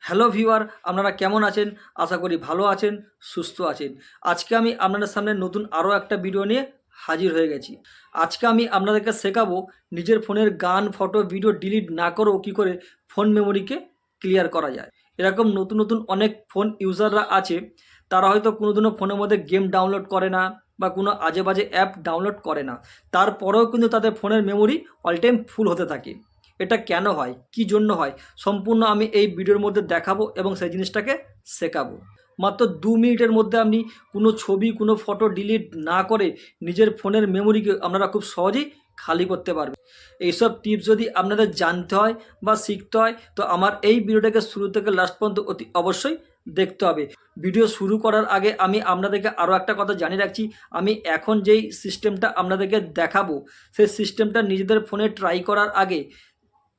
Hello viewer, আপনারা কেমন আছেন? আশা করি ভালো আছেন, সুস্থ আছেন। আজকে আমি আপনাদের সামনে নতুন আরও একটা ভিডিও নিয়ে হাজির হয়ে গেছি। আজকে আমি আপনাদেরকে শেখাবো নিজের ফোনের গান, ফটো, ভিডিও ডিলিট না করেও কী করে ফোন মেমোরিকে ক্লিয়ার করা যায়। এরকম নতুন নতুন অনেক ফোন ইউজাররা আছে, তারা হয়তো কোনোদিনও ফোনের মধ্যে গেম ডাউনলোড করে না বা কোনো আজে বাজে অ্যাপ ডাউনলোড করে না, তারপরেও কিন্তু তাদের ফোনের মেমোরি অল টাইম ফুল হতে থাকে। এটা কেন হয়, কি জন্য হয়, সম্পূর্ণ আমি এই ভিডিওর মধ্যে দেখাবো এবং সেই জিনিসটাকে শেখাবো। মাত্র 2 মিনিটের মধ্যে আপনি কোনো ছবি, কোনো ফটো ডিলিট না করে নিজের ফোনের মেমোরিকে আপনারা খুব সহজেই খালি করতে পারবেন। এইসব টিপস যদি আপনাদের জানতে হয় বা শিখতে হয়, তো আমার এই ভিডিওটাকে শুরু থেকে লাস্ট পর্যন্ত অতি অবশ্যই দেখতে হবে। ভিডিও শুরু করার আগে আমি আপনাদেরকে আরও একটা কথা জানিয়ে রাখছি, আমি এখন যেই সিস্টেমটা আপনাদেরকে দেখাবো, সেই সিস্টেমটা নিজেদের ফোনে ট্রাই করার আগে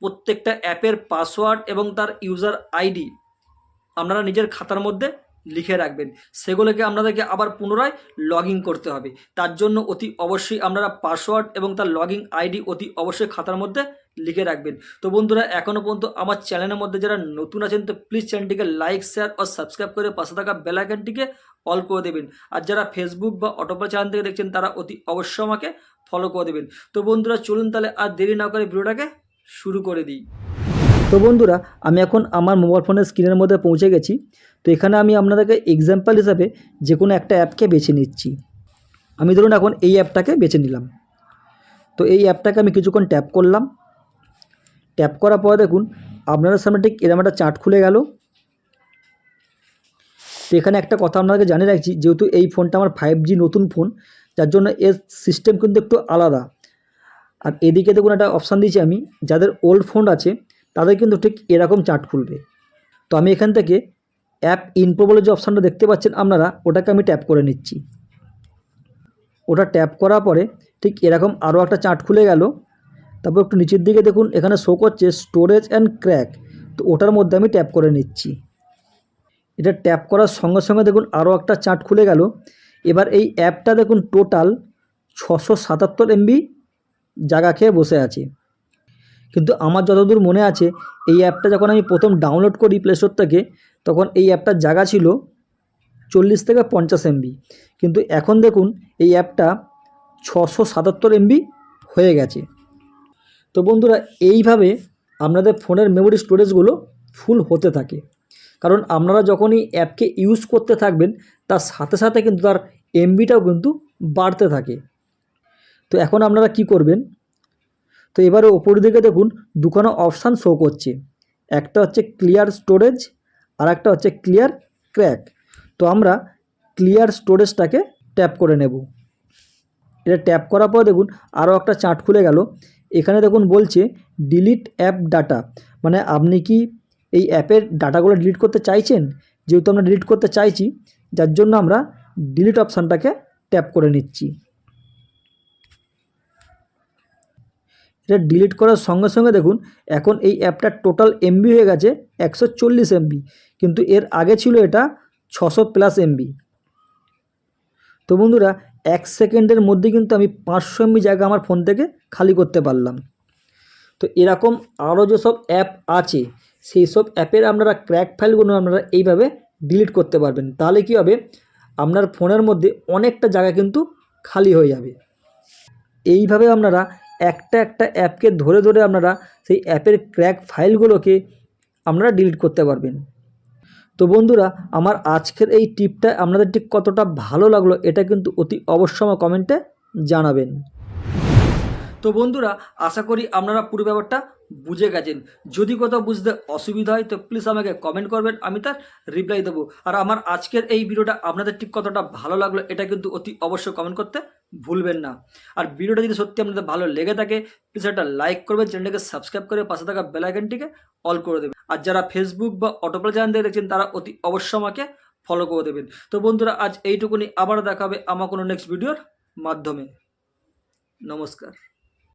প্রত্যেকটা অ্যাপের পাসওয়ার্ড এবং তার ইউজার আইডি আপনারা নিজের খাতার মধ্যে লিখে রাখবেন। সেগুলোকে আপনাদেরকে আবার পুনরায় লগ ইন করতে হবে। তার জন্য অতি অবশ্যই আপনারা পাসওয়ার্ড এবং তার লগ ইন আইডি অতি অবশ্যই খাতার মধ্যে লিখে রাখবেন। তো বন্ধুরা, এখনও পর্যন্ত আমার চ্যানেলের মধ্যে যারা নতুন আছেন, তো প্লিজ চ্যানেলটিকে লাইক, শেয়ার ও সাবস্ক্রাইব করে পাশে থাকা বেল আইকনটিকে অল করে দেবেন। আর যারা ফেসবুক বা অটোপে চ্যানেল থেকে দেখছেন, তারা অতি অবশ্যই আমাকে ফলো করে দেবেন। তো বন্ধুরা, চলুন তাহলে আর দেরি না করে ভিডিওটাকে শুরু করে দিই। তো বন্ধুরা, আমি এখন আমার মোবাইল ফোনের স্ক্রিনের মধ্যে পৌঁছে গেছি। তো এখানে আমি আপনাদেরকে এক্সাম্পল হিসাবে যে কোনো একটা অ্যাপকে বেছে নিচ্ছি। আমি ধরুন এখন এই অ্যাপটাকে বেছে নিলাম। তো এই অ্যাপটাকে আমি কিছুক্ষণ ট্যাপ করলাম। ট্যাপ করার পরে দেখুন আপনাদের সামনে ঠিক এরকম একটা চার্ট খুলে গেল। তো এখানে একটা কথা আপনাদেরকে জানিয়ে রাখছি, যেহেতু এই ফোনটা আমার 5G নতুন ফোন, যার জন্য এর সিস্টেম কিন্তু একটু আলাদা। আর এদিকে দেখুন একটা অপশান দিয়েছি আমি, যাদের ওল্ড ফোন আছে তাদের কিন্তু ঠিক এরকম চার্ট খুলবে। তো আমি এখান থেকে অ্যাপ ইনফো বলে যে অপশানটা দেখতে পাচ্ছেন আপনারা, ওটাকে আমি ট্যাপ করে নিচ্ছি। ওটা ট্যাপ করার পরে ঠিক এরকম আরও একটা চার্ট খুলে গেল। তারপর একটু নিচের দিকে দেখুন এখানে শো করছে স্টোরেজ অ্যান্ড ক্র্যাক। তো ওটার মধ্যে আমি ট্যাপ করে নিচ্ছি। এটা ট্যাপ করার সঙ্গে সঙ্গে দেখুন আরও একটা চার্ট খুলে গেল। এবার এই অ্যাপটা দেখুন টোটাল 677 MB জায়গা খেয়ে বসে আছে। কিন্তু আমার যতদূর মনে আছে, এই অ্যাপটা যখন আমি প্রথম ডাউনলোড করি প্লে স্টোর থেকে, তখন এই অ্যাপটার জায়গা ছিল 40 থেকে 50 MB। কিন্তু এখন দেখুন এই অ্যাপটা 677 MB হয়ে গেছে। তো বন্ধুরা, এইভাবে আপনাদের ফোনের মেমোরি স্টোরেজগুলো ফুল হতে থাকে। কারণ আপনারা যখনই অ্যাপকে ইউজ করতে থাকবেন, তার সাথে সাথে কিন্তু তার এমবিটাও কিন্তু বাড়তে থাকে। তো এখন আপনারা কি করবেন, তো এবারে ওপর দিকে দেখুন দুখানা অপশান শো করছে। একটা হচ্ছে ক্লিয়ার স্টোরেজ আর একটা হচ্ছে ক্লিয়ার ক্র্যাক। তো আমরা ক্লিয়ার স্টোরেজটাকে ট্যাপ করে নেব। এটা ট্যাপ করার পর দেখুন আরও একটা চার্ট খুলে গেল। এখানে দেখুন বলছে ডিলিট অ্যাপ ডাটা, মানে আপনি কি এই অ্যাপের ডাটাগুলো ডিলিট করতে চাইছেন। যেহেতু আমরা ডিলিট করতে চাইছি, যার জন্য আমরা ডিলিট অপশানটাকে ট্যাপ করে নিচ্ছি। এটা ডিলিট করার সঙ্গে সঙ্গে দেখুন এখন এই অ্যাপটার টোটাল এমবি হয়ে গেছে 140 MB, কিন্তু এর আগে ছিল এটা 600+ MB। তো বন্ধুরা, 1 সেকেন্ডের মধ্যে কিন্তু আমি 500 MB জায়গা আমার ফোন থেকে খালি করতে পারলাম। তো এরকম আরও যেসব অ্যাপ আছে, সেই সব অ্যাপের আপনারা ক্র্যাক ফাইলগুলো আপনারা এইভাবে ডিলিট করতে পারবেন। তাহলে কী হবে, আপনার ফোনের মধ্যে অনেকটা জায়গা কিন্তু খালি হয়ে যাবে। এইভাবে আপনারা একটা একটা অ্যাপকে ধরে ধরে আপনারা সেই অ্যাপের ক্র্যাক ফাইলগুলোকে আপনারা ডিলিট করতে পারবেন। তো বন্ধুরা, আমার আজকের এই টিপটা আপনাদের ঠিক কতটা ভালো লাগলো, এটা কিন্তু অতি অবশ্যই আমার কমেন্টে জানাবেন। তো বন্ধুরা, আশা করি আপনারা পুরো ব্যাপারটা বুঝে গেছেন। যদি কোথাও বুঝতে অসুবিধা হয় তো প্লিজ আমাকে কমেন্ট করবেন, আমি তার রিপ্লাই দেবো। আর আমার আজকের এই ভিডিওটা আপনাদের ঠিক কতটা ভালো লাগলো, এটা কিন্তু অতি অবশ্যই কমেন্ট করতে ভুলবেন না। আর ভিডিওটা যদি সত্যি আপনাদের ভালো লেগে থাকে, প্লিজ একটা লাইক করবেন, চ্যানেলটাকে সাবস্ক্রাইব করে পাশে থাকা বেল আইকনটিকে অল করে দেবেন। আর যারা ফেসবুক বা অটোপে চ্যানেল থেকে দেখছেন, তারা অতি অবশ্যই আমাকে ফলো করে দেবেন। তো বন্ধুরা, আজ এইটুকুনি, আবার দেখা হবে আমার কোনো নেক্সট ভিডিওর মাধ্যমে। নমস্কার।